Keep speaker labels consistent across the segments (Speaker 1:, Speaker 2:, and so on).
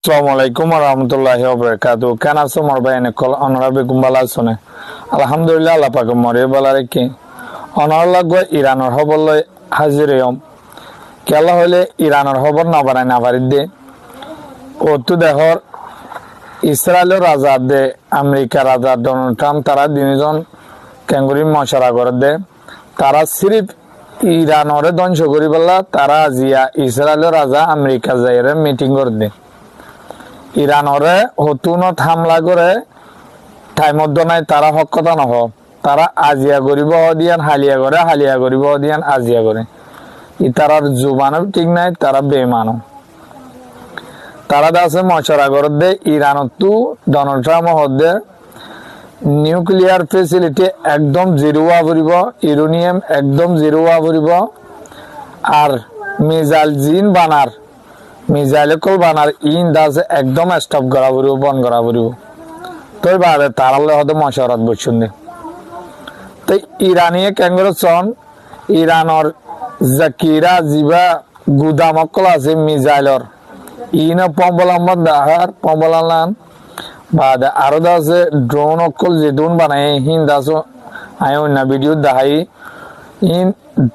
Speaker 1: আসসালামু আলাইকুম ওয়া রাহমাতুল্লাহি ওয়া বারাকাতুহু। কেন আছো মোর ভাই এনে কল অনরা বেগুম বালা আছনে? আলহামদুলিল্লাহ আল্লাহ পাক মরে বালা রেখে অনর লাগবে ইরানের খবর লই হাজিরয়ম কেলা হইলে ইরানের খবর না বানাই না পারি দে ও তো দেখর ইসরায়েলের রাজা দে আমেরিকা রাজা ডোনাল্ড ট্রাম্প তারা দিনজন কেঙ্গুরি মশারা করে দে তারা সিরিফ ইরানরে ধ্বংস করি বললা তারা জিয়া ইসরায়েলের রাজা আমেরিকা যাইরে মিটিং করে দে ইরানরে হতুনত হামলা করে টাইমত নাই তারা হক কথা নহ তারা আজিয়া করিব দিয়ান হালিয়া করে হালিয়া করিব দিয়ান আজিয়া করে ই তারার জুবানও ঠিক নাই তারা বেমানো তারা দাসে মশারা করে দে ইরানত তু ডোনাল্ড ট্রাম্প হদে নিউক্লিয়ার ফেসিলিটি একদম জিরোয়া করিব ইউরেনিয়াম একদম জিরোয়া করিব আর মিসাইল জিন বানার মিসাইল কল বানার ইন দাসে একদম স্টপ করা পড়িব বন্ধ করা পড়িব তো বাদে তারালে হয়তো মশারাত বসুন তো ইরানিয়ে ক্যাঙ্গরসন ইরানর জাকিরা জিবা গুদামকল আছে মিসাইলর ইন পম্বলাম্মদ দাহার পম্বলালান বাদে আরো দাসে ড্রোন অকল যে ড্রোন বানায় হিন দাস আয় অন্য ভিডিও দেখাই ইন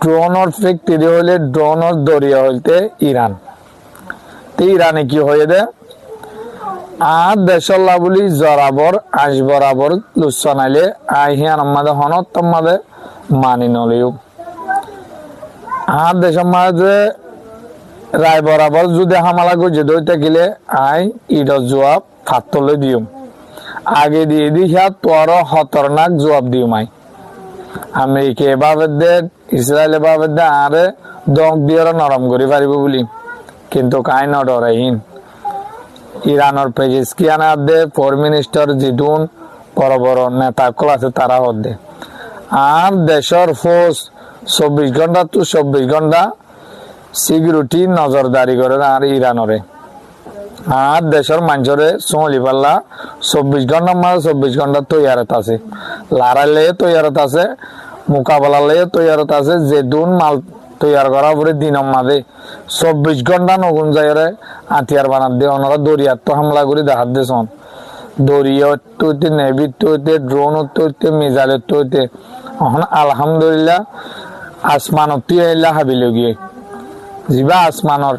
Speaker 1: ড্রোনর ফ্যাক্টরি হলে ড্রোনর দরিয়া হইতে ইরান ইরানে কি হয়ে দে আর দেশল্লা বলি জরাবর আশ বরাবর লুসানাইলে আহিয়ান আমাদের হনত আমাদের মানি নলিও আর দেশের মাঝে রায় বরাবর যদি হামালা গজে দইতে গেলে আই ইডর জবাব ফাতলে দিও আগে দিয়ে দি হ্যা তোর খতরনাক জবাব দিও মাই আমেরিকা এভাবে দে ইসরায়েল এভাবে দে আরে দক দিয়ে নরম করে পারিব বলি কিন্তু কাই নডরাইন ইরানের পেজিস্কিয়ানা দে ফরেন মিনিস্টার জিডুন বড় বড় নেতা কল আছে তারা হদে আর দেশের ফোর্স 24 ঘন্টা তো 24 ঘন্টা সিকিউরিটি নজরদারি করে আর ইরানরে আর দেশের মানুষরে সোলি পাল্লা 24 ঘন্টা মানে 24 ঘন্টা তৈয়ারত আছে লড়াইলে তৈয়ারত আছে মোকাবেলালে তৈয়ারত আছে যে দুন মাল তৈয়ার করা পরে দিনের মাঝে 24 ঘন্টা নগুন যাইরে হাতিয়ার বানাত দিয়ে ওনারা দরিয়ার তো হামলা করে দেখাত দিয়েছেন দরিয়ার তৈতে নেভির তৈতে ড্রোনের তৈতে মিসাইলের তৈতে এখন আলহামদুলিল্লাহ আসমানত তুই আইলা হাবিল গিয়ে যিবা আসমানর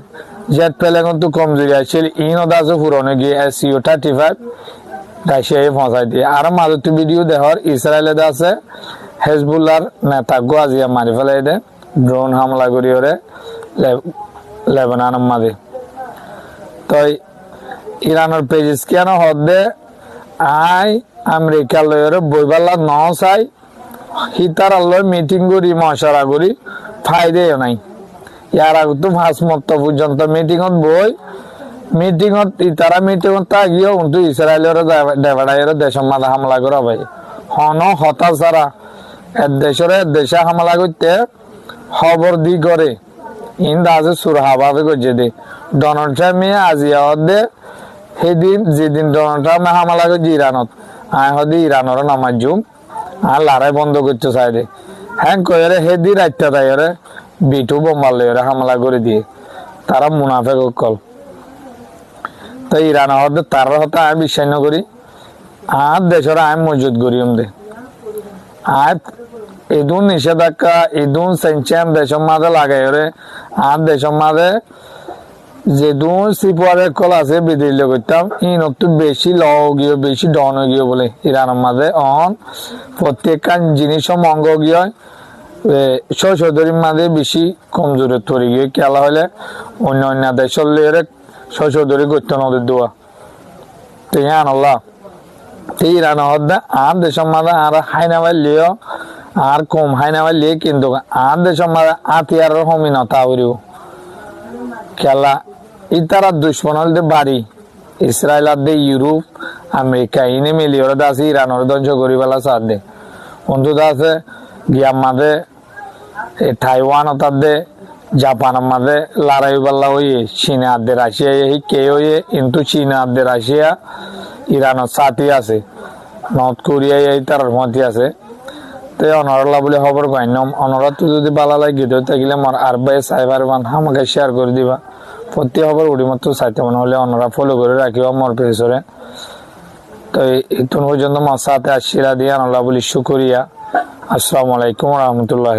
Speaker 1: জেট প্লেন তো কমজোরি আছিল ইনো দাসে পুরনে গিয়ে SU 35 রাশিয়ায় পৌঁছাই দিয়ে আর মাজতে ভিডিও দেহর ইসরায়েলে আছে হেজবুল্লাহর নেতা গোয়াজিয়া মারি ফেলাই দে ড্রোন হামলা করি ওরে লেবাননের মাঝে তো ইরানের পেজিস্কিয়ান হদে আই আমেরিকা লয়রে বইবাল্লা ন চাই হিতার আল্লয় মিটিং করি মশারা করি ফায়দে নাই ইয়ার আগে তো 5 মত পর্যন্ত মিটিংত বই মিটিংত তারা মিটিংত থাকিও কিন্তু ইসরায়েলের ডেভাডাইয়ের দেশের মাঝে হামলা করা ভাই হন হতাশ ছাড়া দেশে হামলা করতে খবর দি করে ইন্দা আছে সুরহাভাবে করছে দে ডোনাল্ড ট্রাম্পে আজিয়া দে সেদিন যেদিন ডোনাল্ড ট্রাম্পে হামলা করছে ইরানত আয় হদি ইরানের নামাজ জুম আর লড়াই বন্ধ করতে চাই দে হ্যাঁ কয়ে সেদিন রাত্তা তাইরে বিটু বোমার লইরে হামলা করে দিয়ে তারা মুনাফেক কল তো ইরান হতে তার হতে আমি বিশ্বাস করি আর দেশের আমি মজুদ করি দে আর ইদুন নিষেধাজ্ঞা ইদুন সেঞ্চেম দেশের মাঝে লাগাই রে আর দেশের মাঝে যে দুন সিপুয়ারের কল আছে বিদিল করতাম ইন একটু বেশি লগীয় বেশি ডন গিয়ে বলে ইরানের মাঝে অন প্রত্যেকটা জিনিস মঙ্গ গিয়ে সশোধরীর মাঝে বেশি কমজোরে তৈরি গিয়ে খেলা হলে অন্য অন্য দেশের লেরে সশোধরী করতে নদীর দোয়া ঠিক আনল্লাহ ইরান হদ্দা আর দেশের মাঝে আর হাইনাবাই লিও আর কম হাইনাবাই লিয়ে কিন্তু আর দেশের মাঝে আতিয়ার হমিনতা করিব খেলা ইতারা দুশ্মন হল বাড়ি ইসরায়েল আর দে ইউরোপ আমেরিকা ইনে মিলি ওরা আছে ইরানের ধ্বংস করি পেলা সার দে অন্তত আছে গিয়ার মাঝে টাইওয়ান তার দে জাপানের মাঝে লড়াই পাল্লা হইয়ে চীনে আর্ধে রাশিয়া কে হইয়ে কিন্তু চীনে আর্ধে রাশিয়া ইরানের সাথী আছে নর্থ কোরিয়া তার মতি আছে তো অনরলা বলে খবর পাই নম অনরা তো যদি বালা লাগে থাকিলে আমার আর ভাই সাইবার বান আমাকে শেয়ার করে দিবা প্রতি খবর উড়ি মাত্র চাইতে মনে হলে অন্যরা ফলো করে রাখিও আমার পেছনে। তো এই পর্যন্ত মাসাতে আশিরা দিয়ে আল্লাহ বলি শুকরিয়া। আসসালামু আলাইকুম রহমতুল্লাহ।